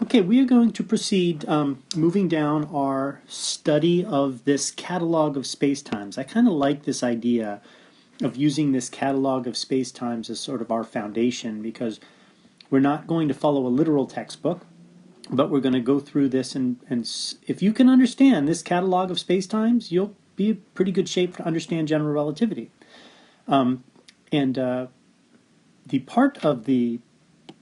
Okay, we are going to proceed moving down our study of this catalog of spacetimes. I kind of like this idea of using this catalog of spacetimes as sort of our foundation because we're not going to follow a literal textbook, but we're going to go through this and if you can understand this catalog of spacetimes, you'll be in pretty good shape to understand general relativity. The part of the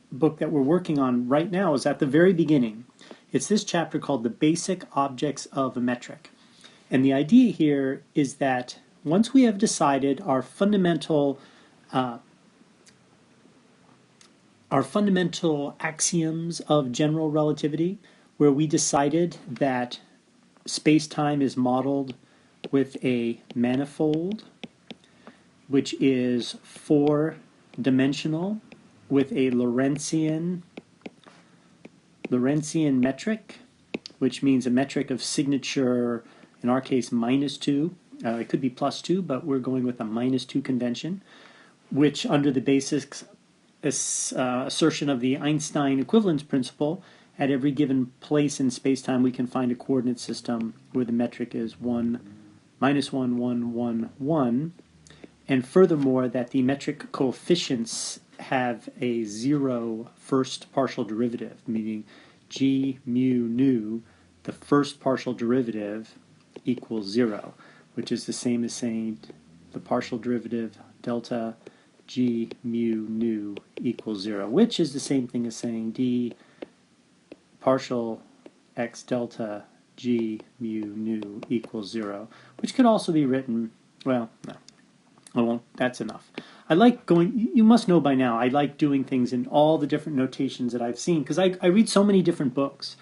book that we're working on right now is at the very beginning. It's this chapter called The Basic Objects of a Metric. And the idea here is that once we have decided our fundamental axioms of general relativity, where we decided that space-time is modeled with a manifold, which is four-dimensional, with a Lorentzian metric, which means a metric of signature, in our case, -2. It could be +2, but we're going with a -2 convention, which under the basic assertion of the Einstein equivalence principle, at every given place in space-time we can find a coordinate system where the metric is 1, -1, 1, 1, 1, and furthermore that the metric coefficients have a 0 first partial derivative, meaning g mu nu, the first partial derivative, equals 0, which is the same as saying the partial derivative delta g mu nu equals 0, which is the same thing as saying d partial x delta g mu nu equals 0, which could also be written, well, no, I won't, that's enough. I like going, you must know by now, I like doing things in all the different notations that I've seen, because I read so many different books.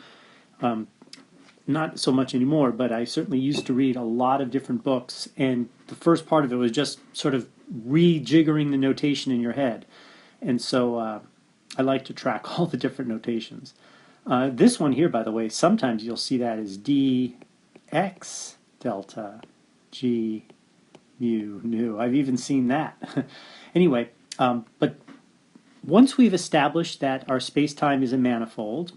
Not so much anymore, but I certainly used to read a lot of different books, and the first part of it was just sort of rejiggering the notation in your head. And so I like to track all the different notations. This one here, by the way, sometimes you'll see that as dx delta g mu nu. I've even seen that. Anyway, but once we've established that our space-time is a manifold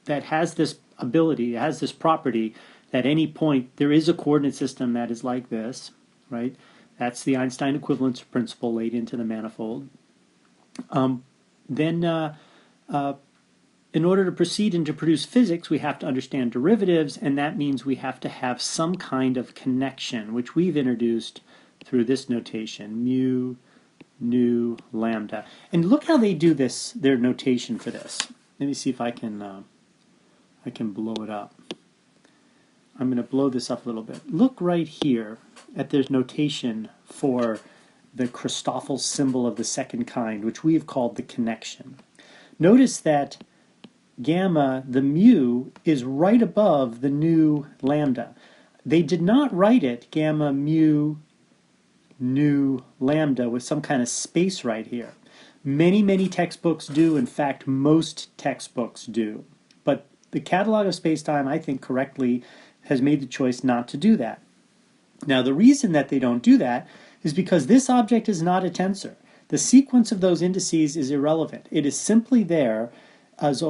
that has this ability, has this property that at any point there is a coordinate system that is like this, right? That's the Einstein equivalence principle laid into the manifold. Then in order to proceed and to produce physics, we have to understand derivatives, and that means we have to have some kind of connection, which we've introduced through this notation, mu, nu, lambda. And look how they do this, their notation for this. Let me see if I can blow it up. I'm going to blow this up a little bit. Look right here at their notation for the Christoffel symbol of the second kind, which we have called the connection. Notice that gamma, the mu, is right above the nu lambda. They did not write it gamma mu nu lambda with some kind of space right here. Many textbooks do. In fact, most textbooks do. But the catalog of spacetime, I think correctly, has made the choice not to do that. Now, the reason that they don't do that is because this object is not a tensor. The sequence of those indices is irrelevant. It is simply there as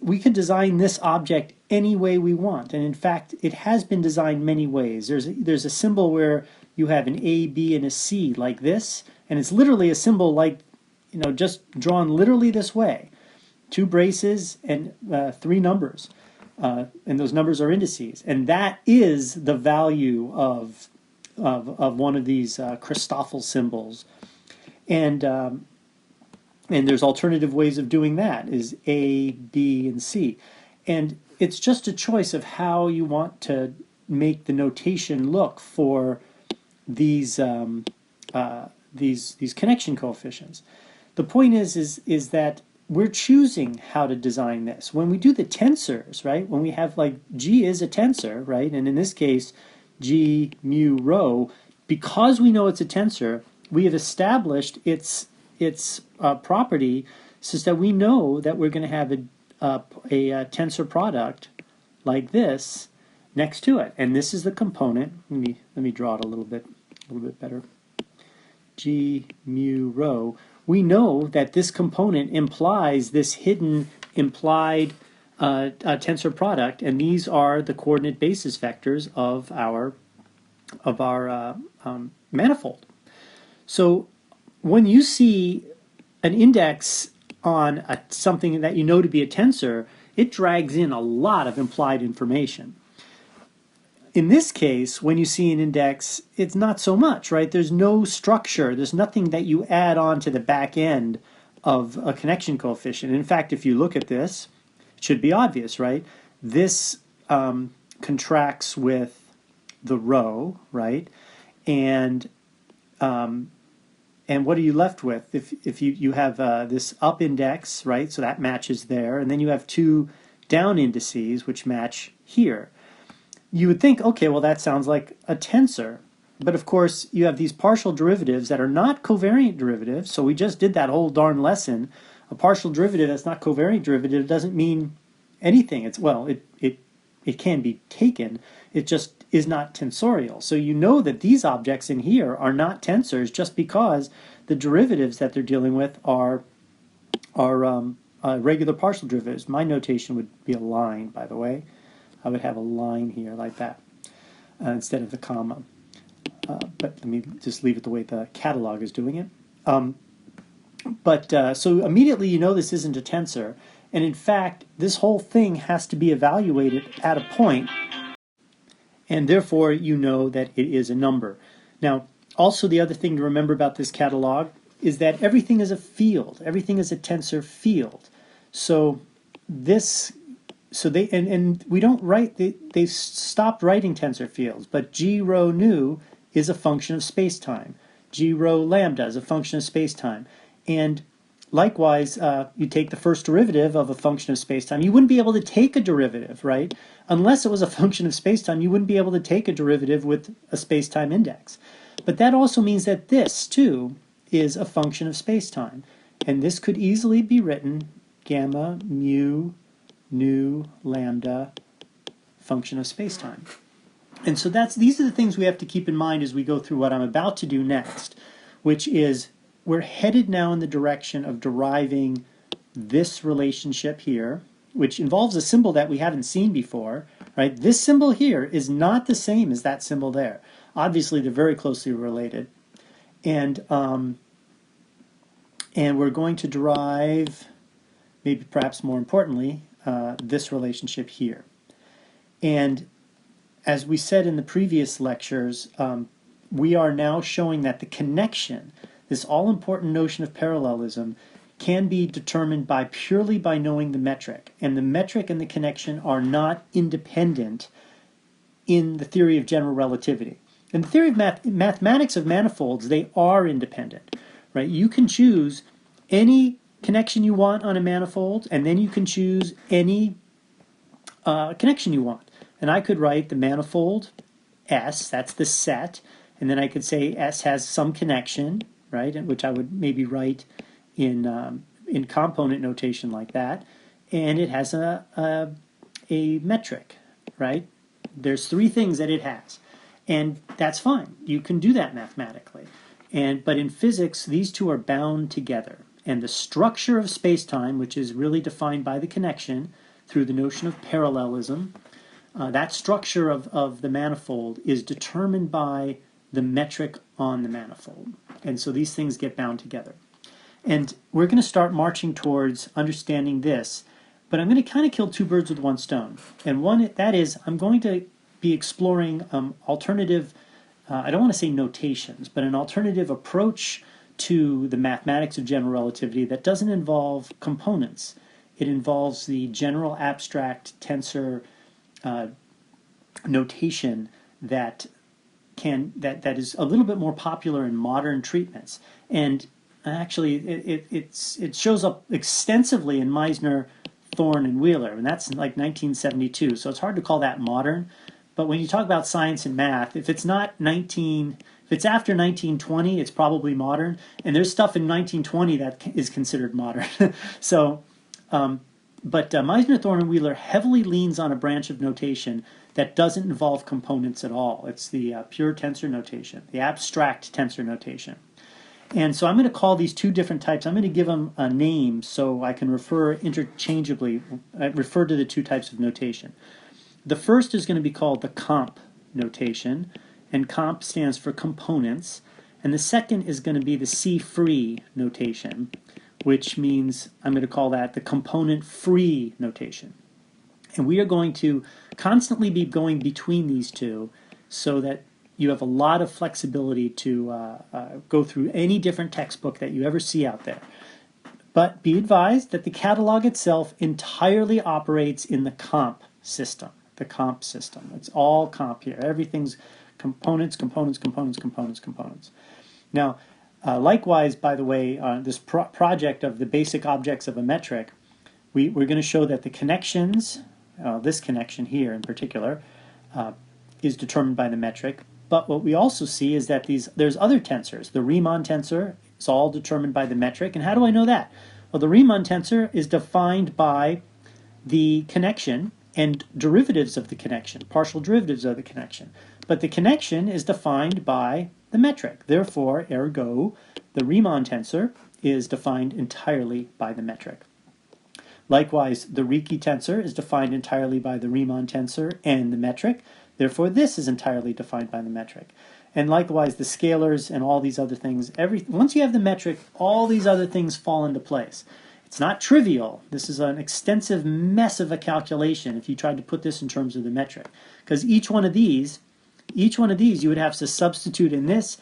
we could design this object any way we want, and in fact it has been designed many ways. There's a symbol where you have an A, B, and a C like this, and it's literally a symbol like, you know, just drawn literally this way. 2 braces and 3 numbers, and those numbers are indices, and that is the value of one of these Christoffel symbols. And there's alternative ways of doing that, is A, B, and C. And it's just a choice of how you want to make the notation look for these connection coefficients. The point is that we're choosing how to design this. When we do the tensors, right, when we have like G is a tensor, right, and in this case G mu rho, because we know it's a tensor, we have established its property such that we know that we're going to have a tensor product like this next to it, and this is the component. Let me draw it a little bit better. G mu rho. We know that this component implies this hidden implied tensor product, and these are the coordinate basis vectors of our manifold. So when you see an index on something that you know to be a tensor, it drags in a lot of implied information. In this case, when you see an index, it's not so much, right? There's no structure. There's nothing that you add on to the back end of a connection coefficient. In fact, if you look at this, it should be obvious, right? This contracts with the row, right? And what are you left with? If you have this up index, right? So that matches there, and then you have two down indices which match here. You would think, okay, well that sounds like a tensor, but of course you have these partial derivatives that are not covariant derivatives. So we just did that whole darn lesson. A partial derivative that's not covariant derivative doesn't mean anything. It's, well, it can be taken. It just is not tensorial. So you know that these objects in here are not tensors just because the derivatives that they're dealing with are regular partial derivatives. My notation would be a line, by the way. I would have a line here like that instead of the comma. But let me just leave it the way the catalog is doing it. So immediately you know this isn't a tensor. And in fact, this whole thing has to be evaluated at a point, and therefore you know that it is a number. Now, also the other thing to remember about this catalog is that everything is a field. Everything is a tensor field. So this, and we don't write, they stopped writing tensor fields, but G rho nu is a function of space-time. G rho lambda is a function of space-time. And likewise, you take the first derivative of a function of space-time. You wouldn't be able to take a derivative, right? Unless it was a function of space-time, you wouldn't be able to take a derivative with a space-time index. But that also means that this, too, is a function of space-time. And this could easily be written gamma mu nu lambda function of space-time. And so these are the things we have to keep in mind as we go through what I'm about to do next, which is we're headed now in the direction of deriving this relationship here, which involves a symbol that we haven't seen before, right? This symbol here is not the same as that symbol there. Obviously, they're very closely related. And we're going to derive, maybe perhaps more importantly, this relationship here. And as we said in the previous lectures, we are now showing that the connection, this all-important notion of parallelism, can be determined purely by knowing the metric. And the metric and the connection are not independent in the theory of general relativity. In the theory of mathematics of manifolds, they are independent, right? You can choose any connection you want on a manifold, and then you can choose any connection you want. And I could write the manifold S, that's the set, and then I could say S has some connection, right, which I would maybe write in component notation like that, and it has a metric, right? There's three things that it has, and that's fine. You can do that mathematically. But in physics, these two are bound together, and the structure of space-time, which is really defined by the connection through the notion of parallelism, that structure of the manifold is determined by the metric on the manifold. And so these things get bound together. And we're going to start marching towards understanding this, but I'm going to kind of kill two birds with one stone. And one, that is, I'm going to be exploring alternative, I don't want to say notations, but an alternative approach to the mathematics of general relativity that doesn't involve components. It involves the general abstract tensor notation that is a little bit more popular in modern treatments. And actually, it shows up extensively in Meissner, Thorne, and Wheeler, and that's in like 1972. So it's hard to call that modern. But when you talk about science and math, if it's after 1920, it's probably modern. And there's stuff in 1920 that is considered modern. So, but Meissner, Thorne, and Wheeler heavily leans on a branch of notation that doesn't involve components at all. It's the pure tensor notation, the abstract tensor notation. And so I'm going to call these two different types. I'm going to give them a name so I can refer interchangeably, refer to the two types of notation. The first is going to be called the comp notation, and comp stands for components. And the second is going to be the CFREE notation, which means I'm going to call that the component-free notation. And we are going to constantly be going between these two so that you have a lot of flexibility to go through any different textbook that you ever see out there. But be advised that the catalog itself entirely operates in the comp system. The comp system. It's all comp here. Everything's components, components, components, components, components. Now, likewise, by the way, this project of the basic objects of a metric, we're going to show that the connections, this connection here in particular, is determined by the metric. But what we also see is that there's other tensors. The Riemann tensor is all determined by the metric. And how do I know that? Well, the Riemann tensor is defined by the connection and derivatives of the connection, partial derivatives of the connection. But the connection is defined by the metric. Therefore, ergo, the Riemann tensor is defined entirely by the metric. Likewise, the Ricci tensor is defined entirely by the Riemann tensor and the metric. Therefore, this is entirely defined by the metric. And likewise, the scalars and all these other things, once you have the metric, all these other things fall into place. It's not trivial. This is an extensive mess of a calculation if you tried to put this in terms of the metric. Because each one of these you would have to substitute in this,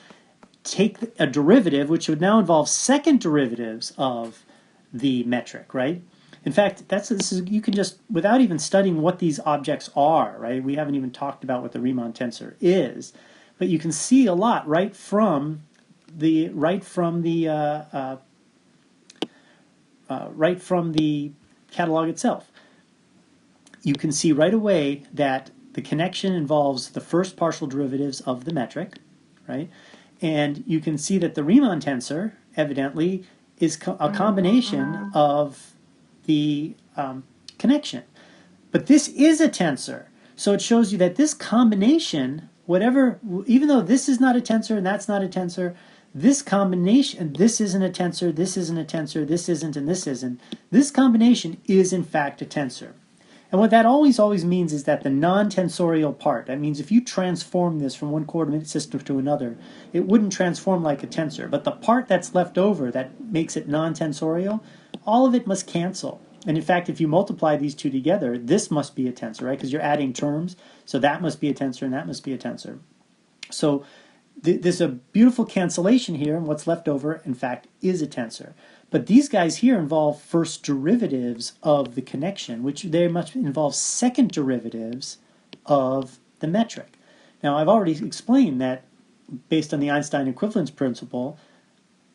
take a derivative, which would now involve second derivatives of the metric, right? In fact, you can just, without even studying what these objects are, right? We haven't even talked about what the Riemann tensor is, but you can see a lot right from the catalog itself. You can see right away that the connection involves the first partial derivatives of the metric, right? And you can see that the Riemann tensor, evidently, is a combination of the connection. But this is a tensor. So it shows you that this combination, even though this is not a tensor and that's not a tensor, this combination, this isn't a tensor, this isn't a tensor, this isn't, and this isn't, this combination is in fact a tensor. And what that always means is that the non-tensorial part, that means if you transform this from one coordinate system to another, it wouldn't transform like a tensor. But the part that's left over that makes it non-tensorial, all of it must cancel. And in fact, if you multiply these two together, this must be a tensor, right? Because you're adding terms, so that must be a tensor and that must be a tensor. So there's a beautiful cancellation here, and what's left over, in fact, is a tensor. But these guys here involve first derivatives of the connection, which they must involve second derivatives of the metric. Now, I've already explained that based on the Einstein equivalence principle,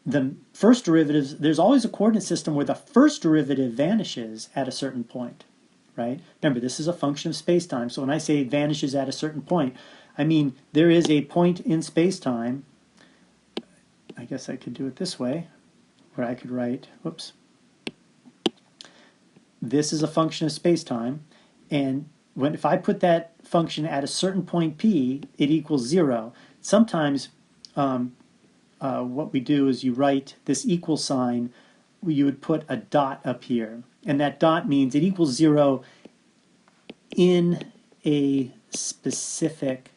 the first derivatives, there's always a coordinate system where the first derivative vanishes at a certain point, right? Remember, this is a function of space-time, so when I say it vanishes at a certain point, I mean there is a point in space-time. I guess I could do it this way, where I could write, whoops, this is a function of space-time, and if I put that function at a certain point p, it equals 0. Sometimes what we do is you write this equal sign, you would put a dot up here, and that dot means it equals 0 in a specific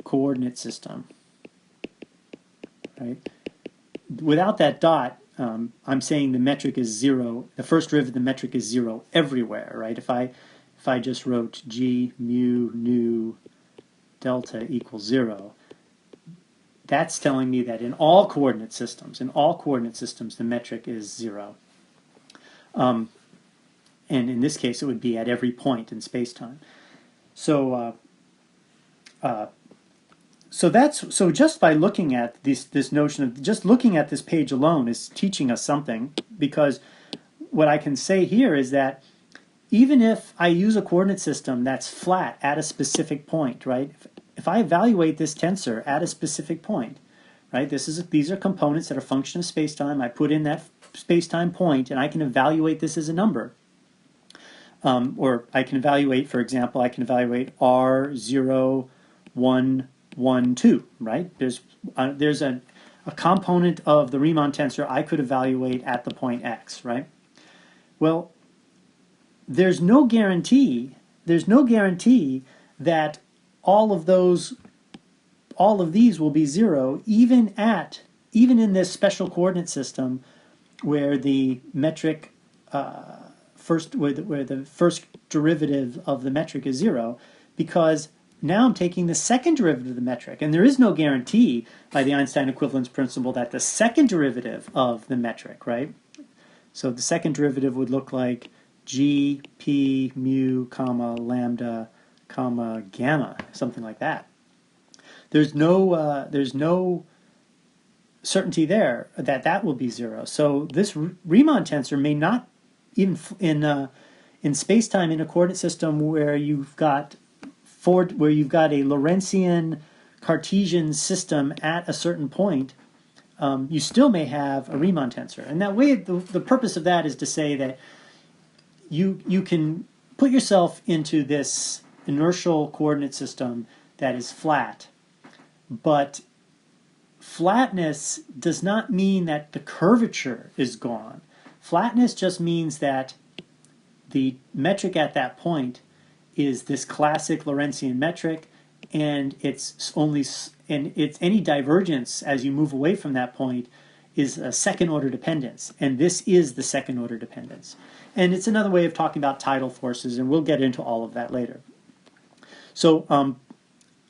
coordinate system, right? Without that dot, I'm saying the metric is 0. The first derivative of the metric is 0 everywhere, right? If I just wrote g mu nu delta equals 0, that's telling me that in all coordinate systems, the metric is 0. And in this case, it would be at every point in space-time. So just by looking at this notion of just looking at this page alone is teaching us something, because what I can say here is that even if I use a coordinate system that's flat at a specific point, right? If I evaluate this tensor at a specific point, right? These are components that are a function of space-time. I put in that space-time point, and I can evaluate this as a number. Or I can evaluate, for example, I can evaluate R0, 1, 1, 2, right? There's a component of the Riemann tensor I could evaluate at the point x, right? Well, there's no guarantee that all of these will be 0, even in this special coordinate system where the metric where the first derivative of the metric is 0, because now I'm taking the second derivative of the metric, and there is no guarantee by the Einstein equivalence principle that the second derivative of the metric, right? So the second derivative would look like g, p, mu, comma, lambda, comma, gamma, something like that. There's no certainty there that will be 0. So this Riemann tensor may not, even in space-time in a coordinate system where you've got a Lorentzian Cartesian system at a certain point, you still may have a Riemann tensor. And that way, the purpose of that is to say that you can put yourself into this inertial coordinate system that is flat, but flatness does not mean that the curvature is gone. Flatness just means that the metric at that point is this classic Lorentzian metric, and any divergence as you move away from that point is a second order dependence, and this is the second order dependence. And it's another way of talking about tidal forces, and we'll get into all of that later. So,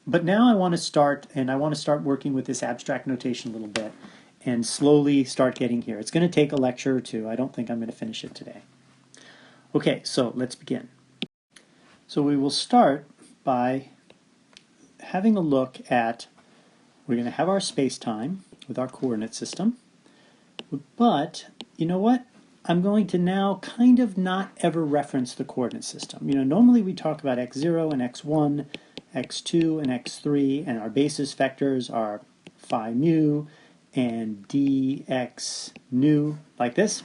but now I want to start working with this abstract notation a little bit and slowly start getting here. It's going to take a lecture or two. I don't think I'm going to finish it today. Okay, so let's begin. So we will start by having a look at, we're going to have our space-time with our coordinate system, but you know what? I'm going to now kind of not ever reference the coordinate system. You know, normally we talk about x0 and x1, x2 and x3, and our basis vectors are phi mu and dx nu, like this.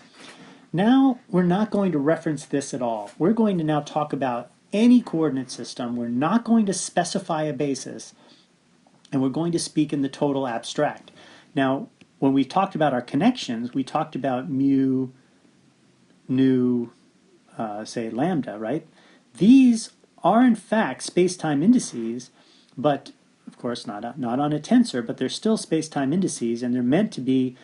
Now we're not going to reference this at all. We're going to now talk about any coordinate system. We're not going to specify a basis, and we're going to speak in the total abstract. Now, when we talked about our connections, we talked about mu, nu, say lambda, right? These are in fact space-time indices, but of course not on a tensor, but they're still space-time indices, and they're meant to be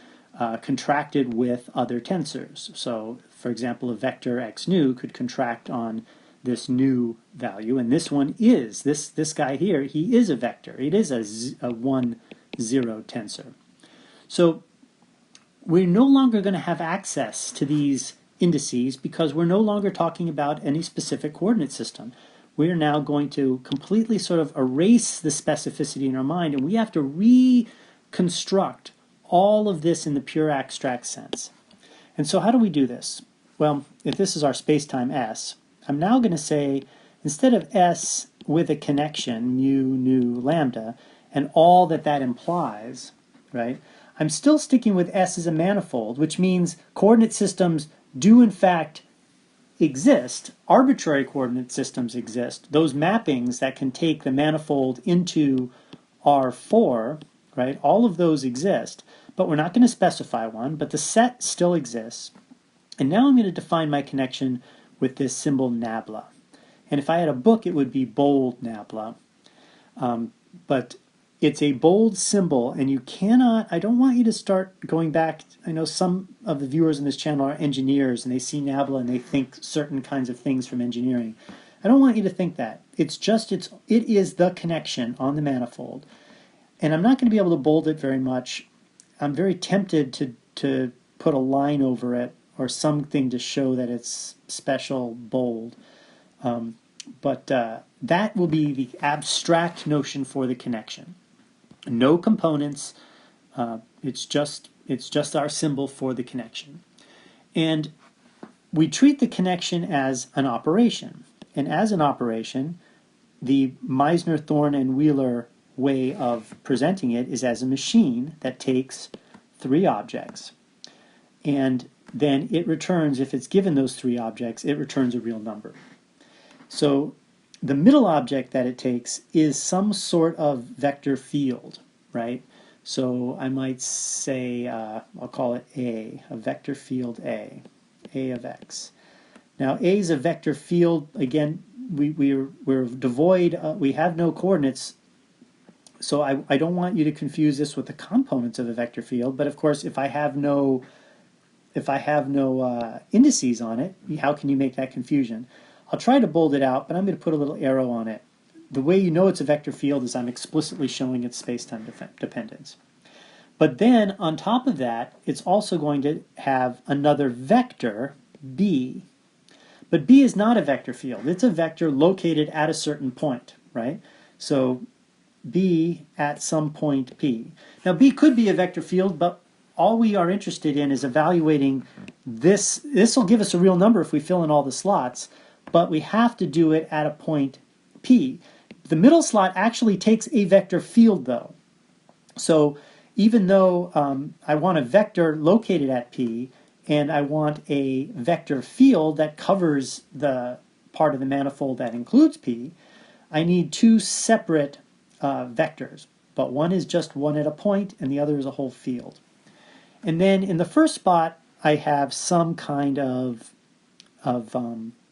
contracted with other tensors. So, for example, a vector x nu could contract on this nu value, and this one is, this guy here, he is a vector. It is a 1, 0 tensor. So we're no longer going to have access to these indices because we're no longer talking about any specific coordinate system. We're now going to completely sort of erase the specificity in our mind, and we have to reconstruct all of this in the pure abstract sense. And so how do we do this? Well, if this is our space-time S, I'm now going to say, instead of S with a connection, mu, nu, lambda, and all that implies, right, I'm still sticking with S as a manifold, which means coordinate systems do in fact exist. Arbitrary coordinate systems exist. Those mappings that can take the manifold into R4, right, all of those exist, but we're not going to specify one, but the set still exists. And now I'm going to define my connection with this symbol nabla. And if I had a book, it would be bold nabla. But it's a bold symbol, and you cannot, I don't want you to start going back. I know some of the viewers on this channel are engineers, and they see nabla and they think certain kinds of things from engineering. I don't want you to think that. It is the connection on the manifold. And I'm not going to be able to bold it very much. I'm very tempted to put a line over it or something to show that it's special bold. But that will be the abstract notion for the connection. No components. It's just our symbol for the connection. And we treat the connection as an operation. And as an operation, the Meissner, Thorne, and Wheeler way of presenting it is as a machine that takes 3 objects. And then it returns, if it's given those 3 objects, it returns a real number. So the middle object that it takes is some sort of vector field, right? So I might say, I'll call it a vector field A of x. Now A is a vector field. Again, we're devoid, we have no coordinates, so I don't want you to confuse this with the components of a vector field, but of course if I have no indices on it, how can you make that confusion? I'll try to bold it out, but I'm going to put a little arrow on it. The way you know it's a vector field is I'm explicitly showing its space-time dependence. But then on top of that, it's also going to have another vector, b. But b is not a vector field. It's a vector located at a certain point, right? So b at some point p. Now b could be a vector field, but all we are interested in is evaluating this. This will give us a real number if we fill in all the slots, but we have to do it at a point p. The middle slot actually takes a vector field though. So even though I want a vector located at p, and I want a vector field that covers the part of the manifold that includes p, I need two separate vectors, but one is just one at a point and the other is a whole field. And then in the first spot, I have some kind of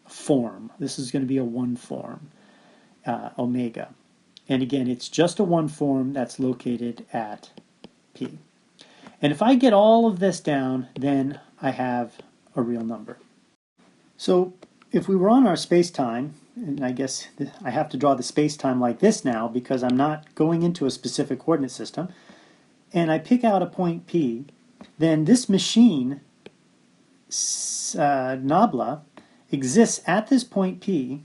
form. This is going to be a one form, omega. And again, it's just a one form that's located at p. And if I get all of this down, then I have a real number. So if we were on our space-time, and I guess I have to draw the space-time like this now because I'm not going into a specific coordinate system, and I pick out a point P, then this machine, nabla, exists at this point P,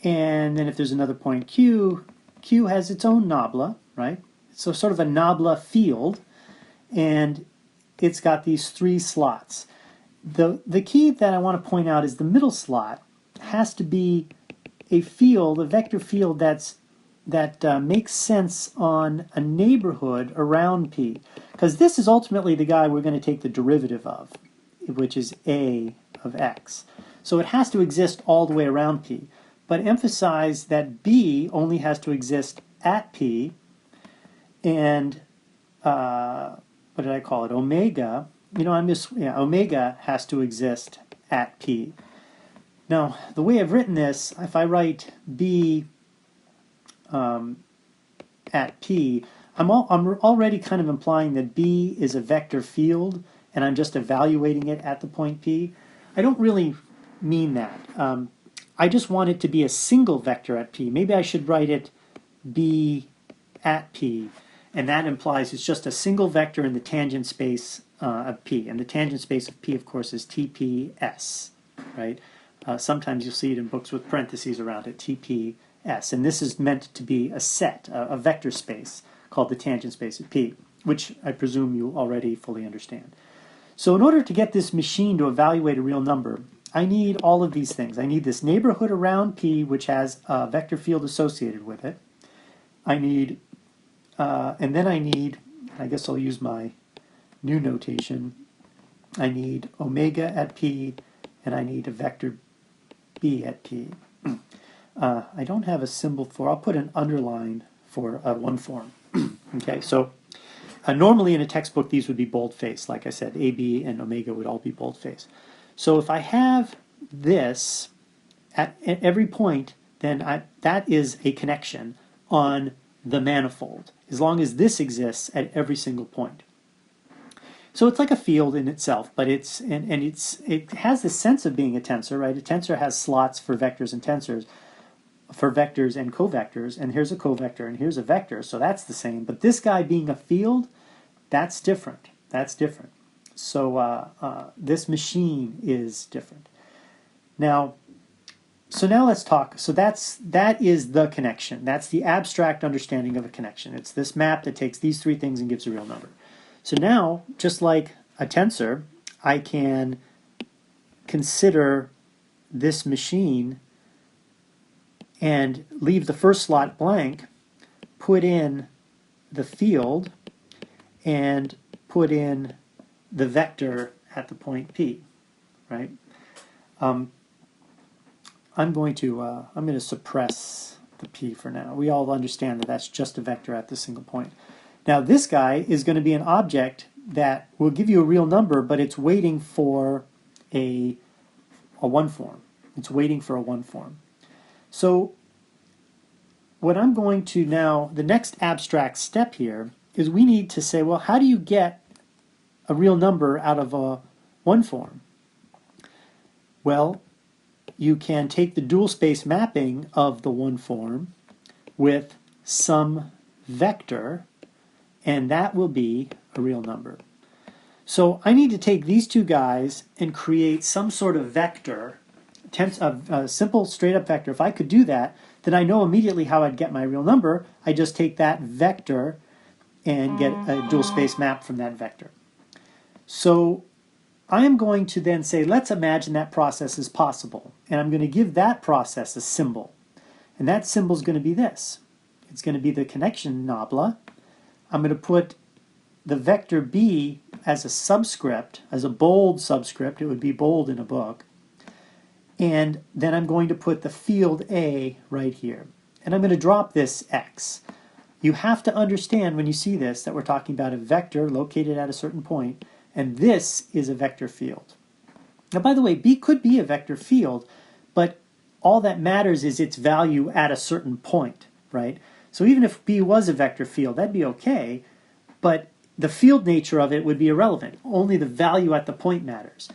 and then if there's another point Q, Q has its own nabla, right? So sort of a nabla field, and it's got these three slots. The key that I want to point out is the middle slot has to be a field, a vector field that makes sense on a neighborhood around P. Because this is ultimately the guy we're going to take the derivative of, which is A of x. So it has to exist all the way around P. But emphasize that B only has to exist at P, and what did I call it? Omega. Omega has to exist at P. Now, the way I've written this, if I write B at P, I'm already kind of implying that B is a vector field, and I'm just evaluating it at the point P. I don't really mean that. I just want it to be a single vector at P. Maybe I should write it B at P, and that implies it's just a single vector in the tangent space of P. And the tangent space of P, of course, is TPS, right? Sometimes you'll see it in books with parentheses around it, TPS. And this is meant to be a set, a vector space called the tangent space of P, which I presume you already fully understand. So in order to get this machine to evaluate a real number, I need all of these things. I need this neighborhood around P, which has a vector field associated with it. I need, and then I need, I guess I'll use my new notation, I need omega at P, and I need a vector B at P. I don't have a symbol for, I'll put an underline for one form. Okay, so normally in a textbook these would be bold-faced. Like I said, A, B, and omega would all be bold-faced. So if I have this at every point, then that is a connection on the manifold, as long as this exists at every single point. So it's like a field in itself, but it has the sense of being a tensor, right? A tensor has slots for vectors and tensors, for vectors and covectors, and here's a covector and here's a vector, so that's the same. But this guy being a field, that's different. That's different. So this machine is different. Now let's talk. So that is the connection. That's the abstract understanding of a connection. It's this map that takes these three things and gives a real number. So now, just like a tensor, I can consider this machine and leave the first slot blank, put in the field, and put in the vector at the point P, right? I'm going to suppress the p for now. We all understand that that's just a vector at the single point. Now this guy is going to be an object that will give you a real number, but it's waiting for a one form. It's waiting for a one form. So what I'm going to now, the next abstract step here is we need to say, well, how do you get a real number out of a one form? Well, you can take the dual space mapping of the one form with some vector, and that will be a real number. So I need to take these two guys and create some sort of vector, a simple straight up vector. If I could do that, then I know immediately how I'd get my real number. I just take that vector and get a dual space map from that vector. So I am going to then say, let's imagine that process is possible. And I'm going to give that process a symbol. And that symbol is going to be this. It's going to be the connection nabla. I'm going to put the vector b as a subscript, as a bold subscript. It would be bold in a book. And then I'm going to put the field A right here. And I'm going to drop this x. You have to understand when you see this that we're talking about a vector located at a certain point, and this is a vector field. Now, by the way, B could be a vector field, but all that matters is its value at a certain point, right? So even if B was a vector field, that'd be okay, but the field nature of it would be irrelevant. Only the value at the point matters.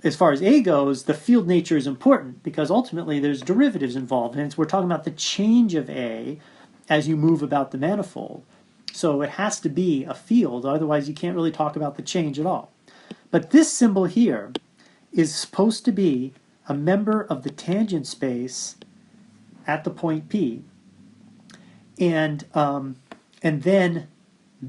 As far as A goes, the field nature is important because ultimately there's derivatives involved, and we're talking about the change of A as you move about the manifold. So it has to be a field, otherwise you can't really talk about the change at all. But this symbol here is supposed to be a member of the tangent space at the point P. And then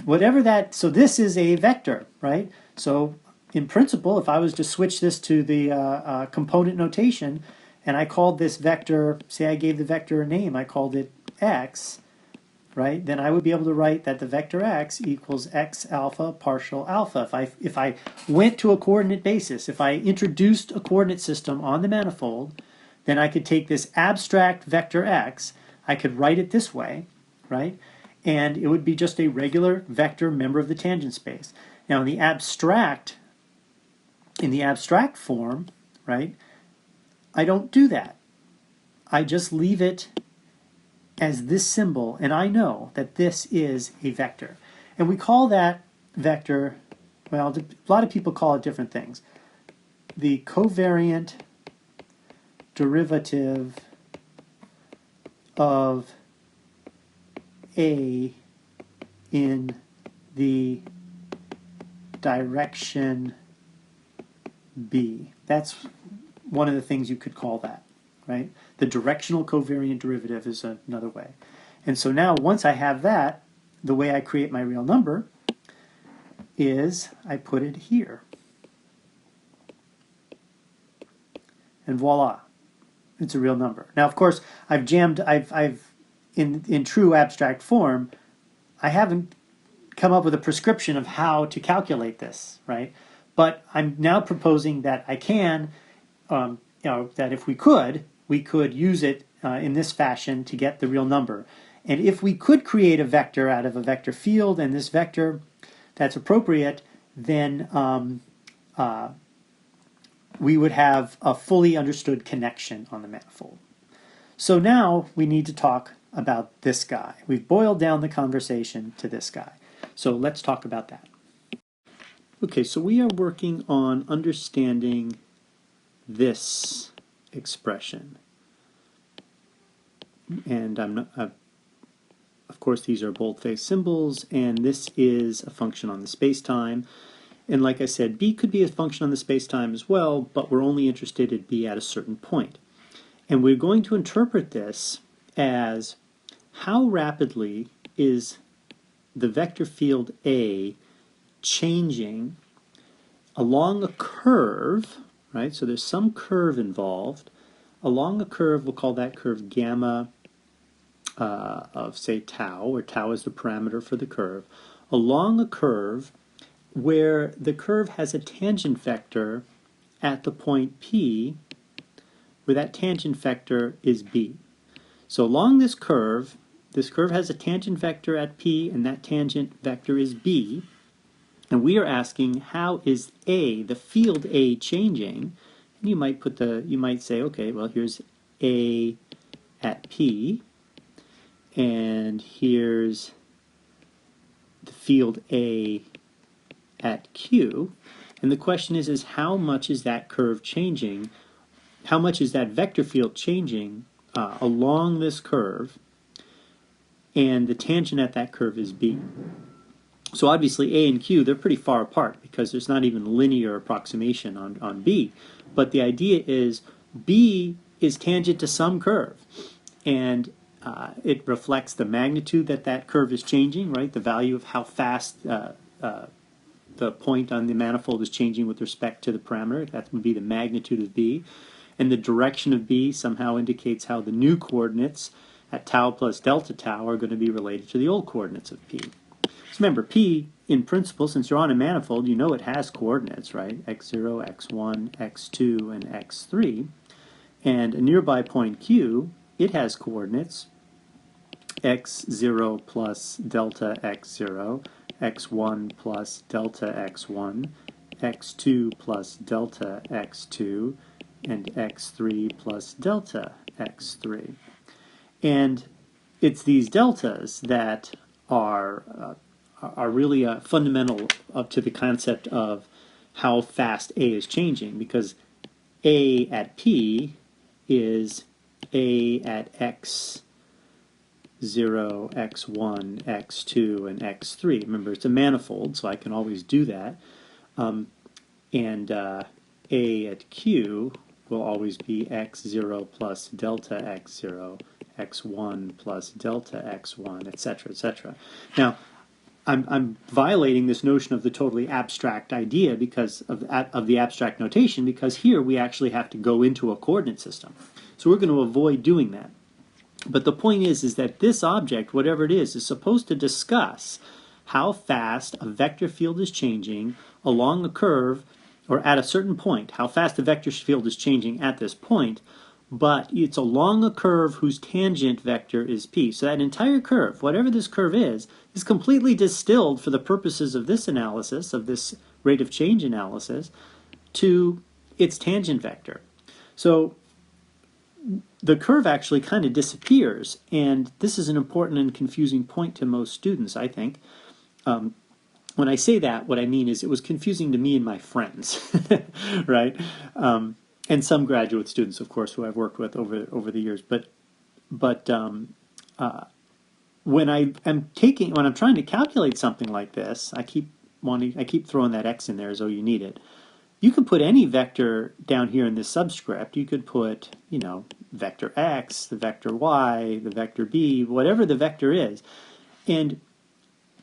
whatever that, so this is a vector, right? So in principle, if I was to switch this to the component notation, and I called this vector, say I gave the vector a name, I called it x, right? Then I would be able to write that the vector x equals x alpha partial alpha. If I went to a coordinate basis, if I introduced a coordinate system on the manifold, then I could take this abstract vector x, I could write it this way, right? And it would be just a regular vector member of the tangent space. Now in the abstract form, right, I don't do that. I just leave it as this symbol, and I know that this is a vector. And we call that vector, well, a lot of people call it different things. The covariant derivative of A in the direction B. That's one of the things you could call that, right? The directional covariant derivative is another way. And so now once I have that, the way I create my real number is I put it here. And voila, it's a real number. Now, of course, I've in true abstract form, I haven't come up with a prescription of how to calculate this, right? But I'm now proposing that I can, that if we could use it in this fashion to get the real number. And if we could create a vector out of a vector field and this vector that's appropriate, then we would have a fully understood connection on the manifold. So now we need to talk about this guy. We've boiled down the conversation to this guy. So let's talk about that. Okay, so we are working on understanding this expression. And of course, these are bold-faced symbols, and this is a function on the space-time. And like I said, B could be a function on the space-time as well, but we're only interested in B at a certain point. And we're going to interpret this as how rapidly is the vector field A changing along a curve, right? So there's some curve involved. Along a curve, we'll call that curve gamma of, say, tau, where tau is the parameter for the curve. Along a curve where the curve has a tangent vector at the point P where that tangent vector is b. So along this curve has a tangent vector at P, and that tangent vector is B. And we are asking, how is A, the field A, changing? And you might say, okay, well, here's A at P, and here's the field A at Q. And the question is how much is that curve changing? How much is that vector field changing along this curve? And the tangent at that curve is B. So obviously A and Q, they're pretty far apart because there's not even linear approximation on B. But the idea is B is tangent to some curve. And it reflects the magnitude that curve is changing, right? The value of how fast the point on the manifold is changing with respect to the parameter. That would be the magnitude of B. And the direction of B somehow indicates how the new coordinates at tau plus delta tau are going to be related to the old coordinates of P. So remember, P, in principle, since you're on a manifold, you know it has coordinates, right? x0, x1, x2, and x3. And a nearby point Q, it has coordinates x0 plus delta x0, x1 plus delta x1, x2 plus delta x2, and x3 plus delta x3. And it's these deltas that are really fundamental to the concept of how fast A is changing, because A at P is A at x0, x1, x2, and x3. Remember, it's a manifold, so I can always do that. And A at Q will always be x0 plus delta x0, x1 plus delta x1, etc., etc. Now, I'm violating this notion of the totally abstract idea because of the abstract notation, because here we actually have to go into a coordinate system. So we're going to avoid doing that. But the point is that this object, whatever it is supposed to discuss how fast a vector field is changing along a curve or at a certain point, how fast the vector field is changing at this point, but it's along a curve whose tangent vector is P. So that entire curve, whatever this curve is completely distilled for the purposes of this analysis, of this rate of change analysis, to its tangent vector. So the curve actually kind of disappears, and this is an important and confusing point to most students, I think. When I say that, what I mean is it was confusing to me and my friends, right? And some graduate students, of course, who I've worked with over the years. But when I'm trying to calculate something like this, I keep throwing that x in there as though you need it. You could put any vector down here in this subscript. You could put, vector x, the vector y, the vector b, whatever the vector is, and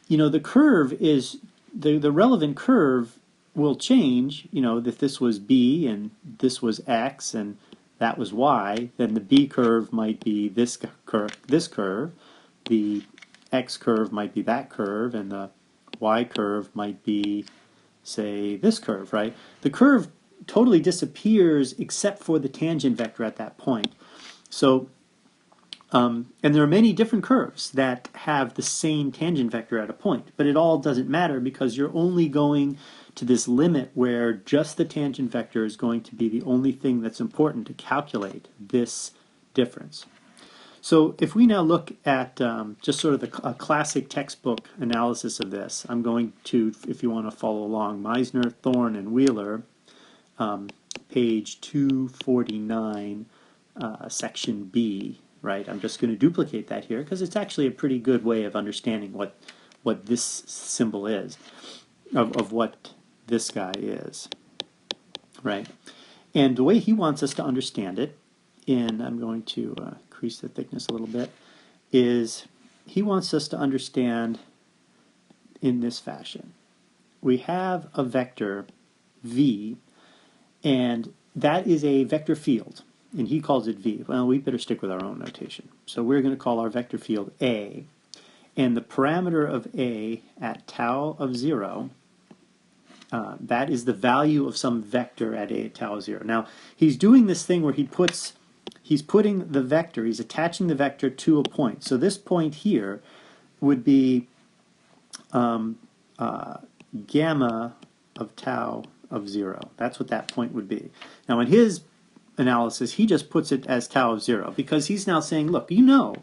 the curve is the relevant curve will change. If this was b and this was x and that was y, then the b curve might be this curve, the x curve might be that curve, and the y curve might be, say, this curve, right? The curve totally disappears except for the tangent vector at that point. So, and there are many different curves that have the same tangent vector at a point, but it all doesn't matter because you're only going to this limit where just the tangent vector is going to be the only thing that's important to calculate this difference. So if we now look at just sort of a classic textbook analysis of this, I'm going to, if you want to follow along, Meisner, Thorne, and Wheeler, page 249, section B, right? I'm just going to duplicate that here because it's actually a pretty good way of understanding what this symbol is, of what this guy is, right? And the way he wants us to understand it, and I'm going to increase the thickness a little bit, is he wants us to understand in this fashion. We have a vector v, and that is a vector field, and he calls it v. Well, we better stick with our own notation. So we're going to call our vector field a, and the parameter of a at tau of 0, that is the value of some vector at a at tau of 0. Now, he's doing this thing where he puts he's putting the vector, he's attaching the vector to a point. So this point here would be gamma of tau of 0. That's what that point would be. Now in his analysis, he just puts it as tau of 0 because he's now saying, look, you know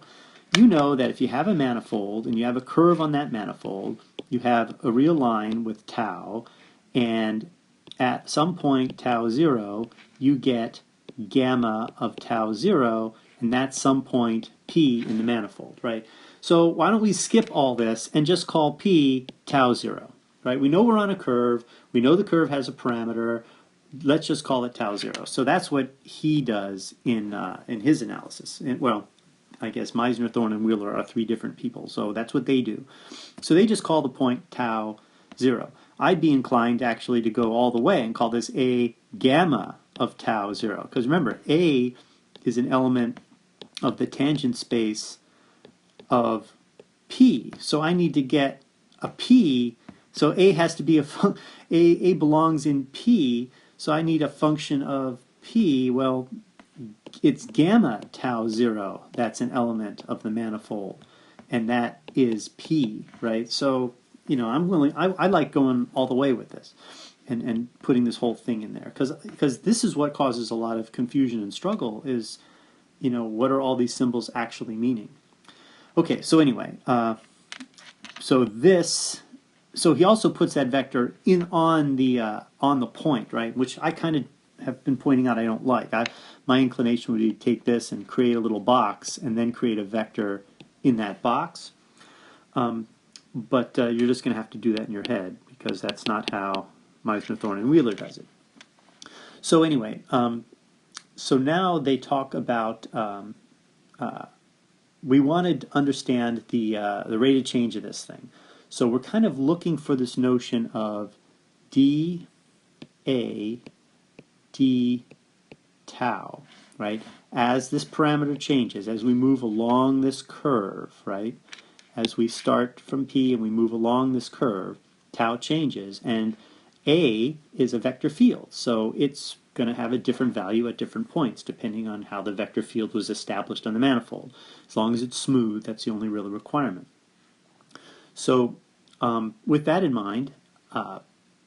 that if you have a manifold and you have a curve on that manifold, you have a real line with tau, and at some point tau 0, you get gamma of tau 0, and that's some point p in the manifold, right? So why don't we skip all this and just call p tau 0, right? We know we're on a curve. We know the curve has a parameter. Let's just call it tau 0. So that's what he does in his analysis. And, well, I guess Meissner, Thorne, and Wheeler are three different people, so that's what they do. So they just call the point tau 0. I'd be inclined actually to go all the way and call this a gamma of tau 0. Because remember, A is an element of the tangent space of P. So I need to get a P. So A has to be A belongs in P. So I need a function of P. Well, it's gamma tau 0 that's an element of the manifold, and that is P, right? So, you know, I'm willing, I like going all the way with this and putting this whole thing in there because this is what causes a lot of confusion and struggle is, you know, what are all these symbols actually meaning? Okay, so anyway, so he also puts that vector in on the point, right? Which I kind of have been pointing out I don't like. My inclination would be to take this and create a little box and then create a vector in that box. But you're just going to have to do that in your head because that's not how Meissner, Thorne, and Wheeler does it. So anyway, so now they talk about we want to understand the rate of change of this thing. So we're kind of looking for this notion of dA d tau, right? As this parameter changes, as we move along this curve, right? As we start from P and we move along this curve, tau changes, and A is a vector field, so it's going to have a different value at different points depending on how the vector field was established on the manifold. As long as it's smooth, that's the only real requirement. So with that in mind,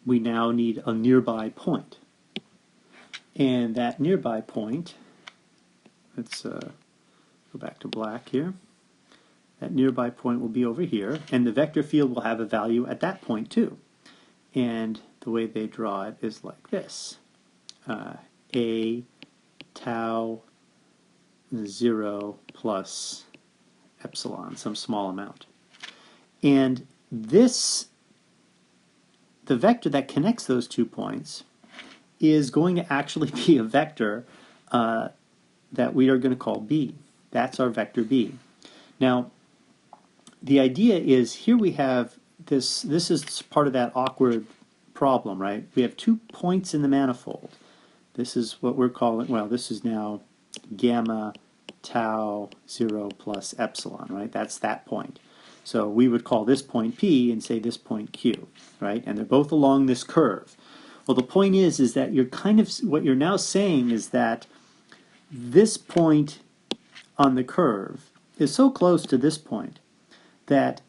we now need a nearby point. And that nearby point, let's go back to black here. That nearby point will be over here, and the vector field will have a value at that point too. And the way they draw it is like this. A tau 0 plus epsilon, some small amount. And this, the vector that connects those 2 points, is going to actually be a vector that we are going to call B. That's our vector B. Now, the idea is here we have this is part of that awkward problem, right? We have 2 points in the manifold. This is what we're calling, well, this is now gamma tau 0 plus epsilon, right? That's that point. So we would call this point P and say this point Q, right? And they're both along this curve. Well, the point is that you're kind of, what you're now saying is that this point on the curve is so close to this point that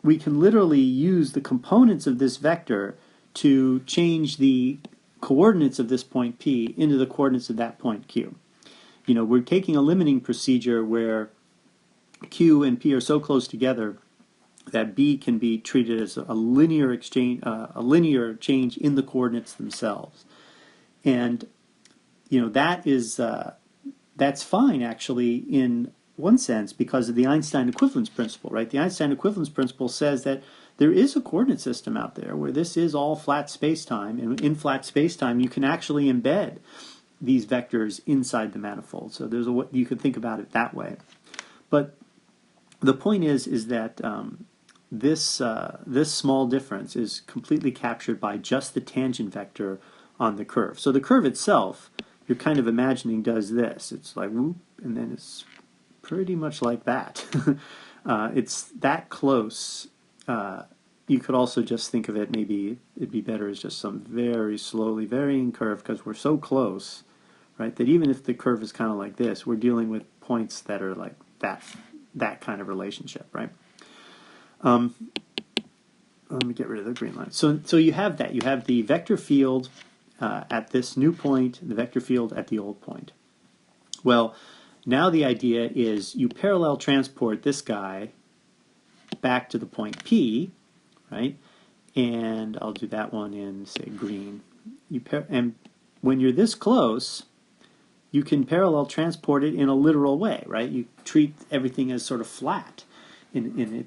we can literally use the components of this vector to change the coordinates of this point P into the coordinates of that point Q. You know, we're taking a limiting procedure where Q and P are so close together that B can be treated as a linear exchange, a linear change in the coordinates themselves, and you know that is that's fine actually in one sense because of the Einstein equivalence principle, right? The Einstein equivalence principle says that there is a coordinate system out there where this is all flat space-time, and in flat space-time you can actually embed these vectors inside the manifold. So there's a, you could think about it that way, but the point is that this small difference is completely captured by just the tangent vector on the curve. So the curve itself, you're kind of imagining, does this. It's like whoop, and then it's pretty much like that. It's that close. You could also just think of it, maybe it'd be better as just some very slowly varying curve because we're so close, right? That even if the curve is kind of like this, we're dealing with points that are like that kind of relationship, right? Let me get rid of the green line. So you have that. You have the vector field at this new point, the vector field at the old point. Well, now the idea is you parallel transport this guy back to the point P, right? And I'll do that one in, say, green. And when you're this close, you can parallel transport it in a literal way, right? You treat everything as sort of flat. The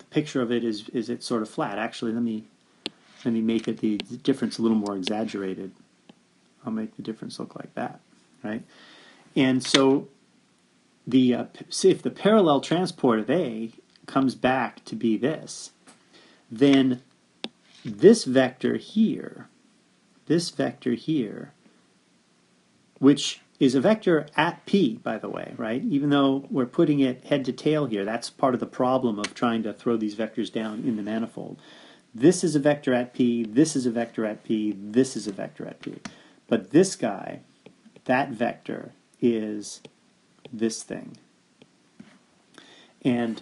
picture of it is it's sort of flat. Actually, let me make it the difference a little more exaggerated. I'll make the difference look like that, right? And so if the parallel transport of A comes back to be this, then this vector here, which is a vector at P, by the way, right? Even though we're putting it head to tail here, that's part of the problem of trying to throw these vectors down in the manifold. This is a vector at P, this is a vector at P, this is a vector at P. But this guy, that vector, is this thing. And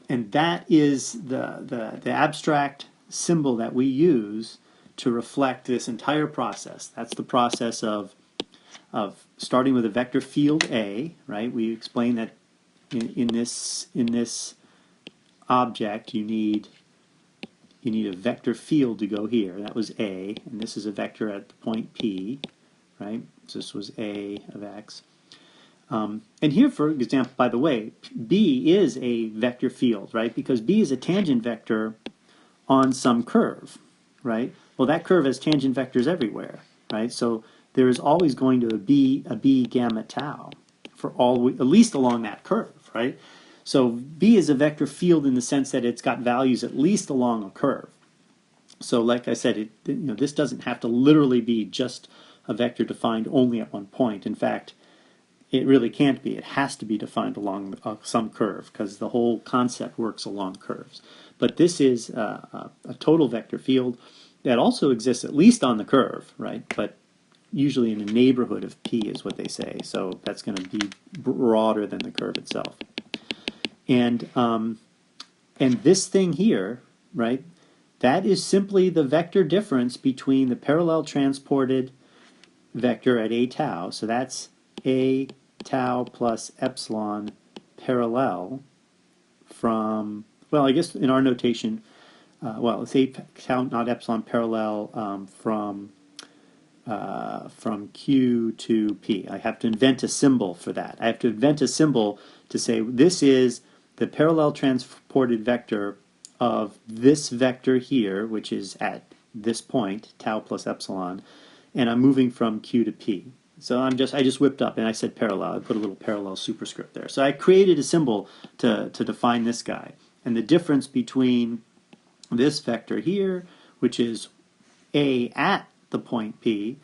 that is the abstract symbol that we use to reflect this entire process. That's the process of starting with a vector field A, right? We explained that in this object you need a vector field to go here. That was A, and this is a vector at the point P, right? So this was A of x. And here, for example, by the way, B is a vector field, right? Because B is a tangent vector on some curve, right? Well, that curve has tangent vectors everywhere, right? So there is always going to be a B gamma tau for at least along that curve, right? So B is a vector field in the sense that it's got values at least along a curve. So like I said, this doesn't have to literally be just a vector defined only at one point. In fact, it really can't be. It has to be defined along some curve because the whole concept works along curves. But this is a total vector field that also exists at least on the curve, right? But usually in a neighborhood of P is what they say. So that's going to be broader than the curve itself. And this thing here, right, that is simply the vector difference between the parallel transported vector at A tau. So that's A tau plus epsilon parallel from, well, I guess in our notation, it's A tau not epsilon parallel from Q to P. I have to invent a symbol for that. I have to invent a symbol to say this is the parallel transported vector of this vector here, which is at this point, tau plus epsilon, and I'm moving from Q to P. So I just whipped up and I said parallel. I put a little parallel superscript there. So I created a symbol to define this guy. And the difference between this vector here, which is A at the point P,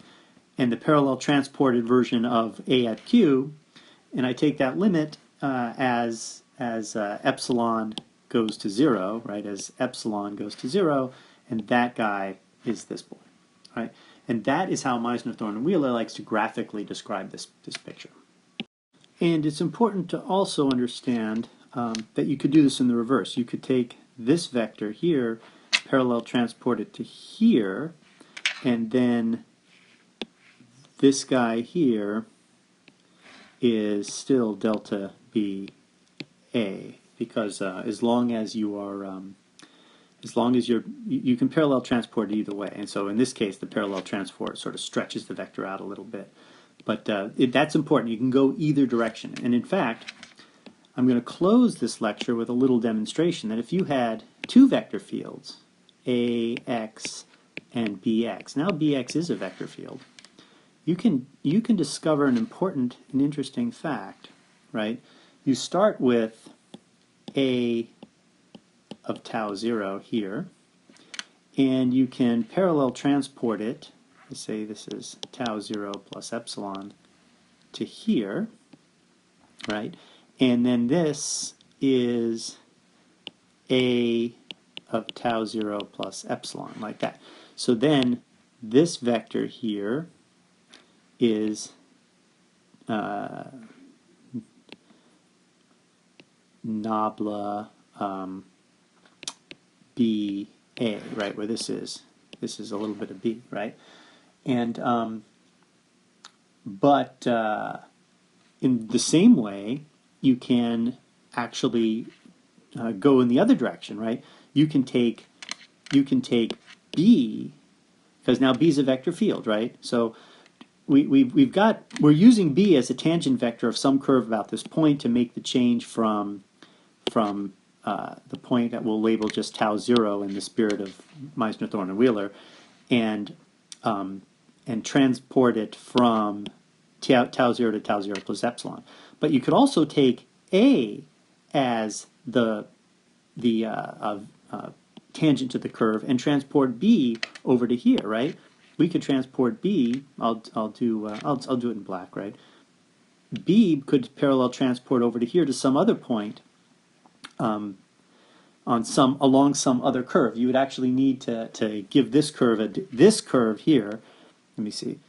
and the parallel transported version of A at Q, and I take that limit as epsilon goes to 0, right? As epsilon goes to 0, and that guy is this boy, right? And that is how Meisner, Thorne, and Wheeler likes to graphically describe this picture. And it's important to also understand that you could do this in the reverse. You could take this vector here, parallel transport it to here, and then this guy here is still delta B A, because as long as you can parallel transport it either way. And so in this case, the parallel transport sort of stretches the vector out a little bit. But that's important. You can go either direction. And in fact, I'm going to close this lecture with a little demonstration that if you had two vector fields, AX and BX, now BX is a vector field, you can discover an important and interesting fact, right? You start with A of tau 0 here, and you can parallel transport it. Let's say this is tau 0 plus epsilon to here, right? And then this is A of tau 0 plus epsilon, like that. So then this vector here is nabla BA, right, where this is a little bit of B, right? And but in the same way, you can actually go in the other direction, right? You can take B, because now B is a vector field, right? So we're using B as a tangent vector of some curve about this point to make the change from the point that we'll label just tau 0 in the spirit of Meissner, Thorne, and Wheeler, and transport it from tau 0 to tau 0 plus epsilon. But you could also take A as the tangent to the curve and transport B over to here, right? We could transport B. I'll do it in black, right? B could parallel transport over to here to some other point along some other curve. You would actually need to give this curve here. Let me see.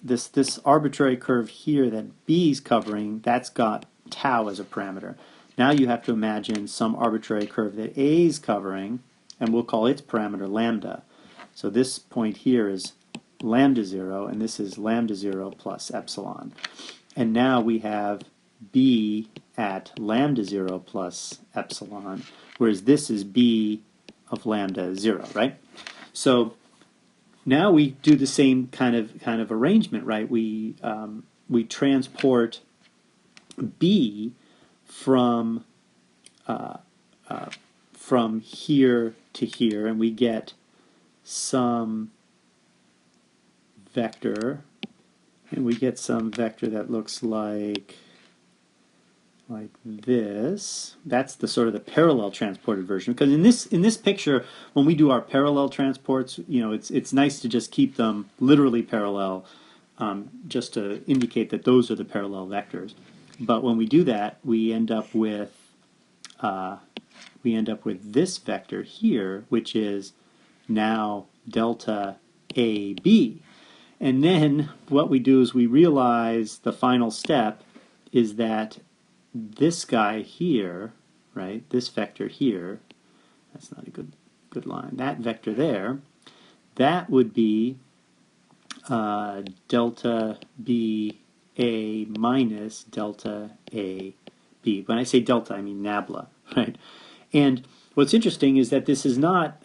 This arbitrary curve here that B is covering, that's got tau as a parameter. Now you have to imagine some arbitrary curve that A is covering, and we'll call its parameter lambda. So this point here is lambda 0, and this is lambda 0 plus epsilon. And now we have B at lambda 0 plus epsilon, whereas this is B of lambda 0, right? So now we do the same kind of arrangement, right? We transport B from here to here, and we get some vector, that looks like this. That's the sort of the parallel transported version. Because in this picture, when we do our parallel transports, you know, it's nice to just keep them literally parallel, just to indicate that those are the parallel vectors. But when we do that, we end up with this vector here, which is now delta AB. And then what we do is we realize the final step is that this guy here, right, this vector here, that's not a good line, that vector there, that would be delta BA minus delta AB. When I say delta, I mean nabla, right? And what's interesting is that this is not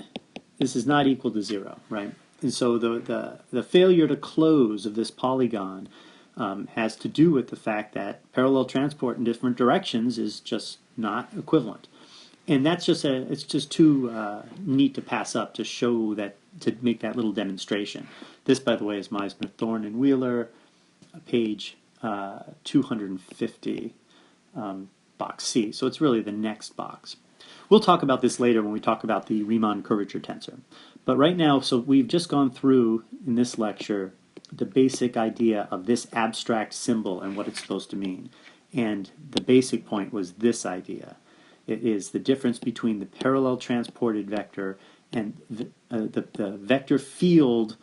equal to 0, right? And so the failure to close of this polygon has to do with the fact that parallel transport in different directions is just not equivalent. And that's just it's just too neat to pass up to show that, to make that little demonstration. This, by the way, is Meissner, Thorne, and Wheeler, page 250, box C. So it's really the next box. We'll talk about this later when we talk about the Riemann curvature tensor. But right now, so we've just gone through, in this lecture, the basic idea of this abstract symbol and what it's supposed to mean. And the basic point was this idea. It is the difference between the parallel transported vector and the vector field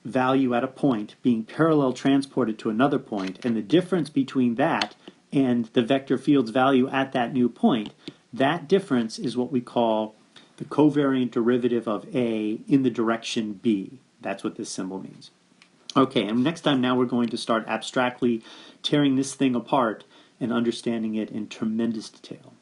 value at a point being parallel transported to another point, and the difference between that and the vector field's value at that new point. That difference is what we call the covariant derivative of A in the direction B. That's what this symbol means. Okay, and next time now we're going to start abstractly tearing this thing apart and understanding it in tremendous detail.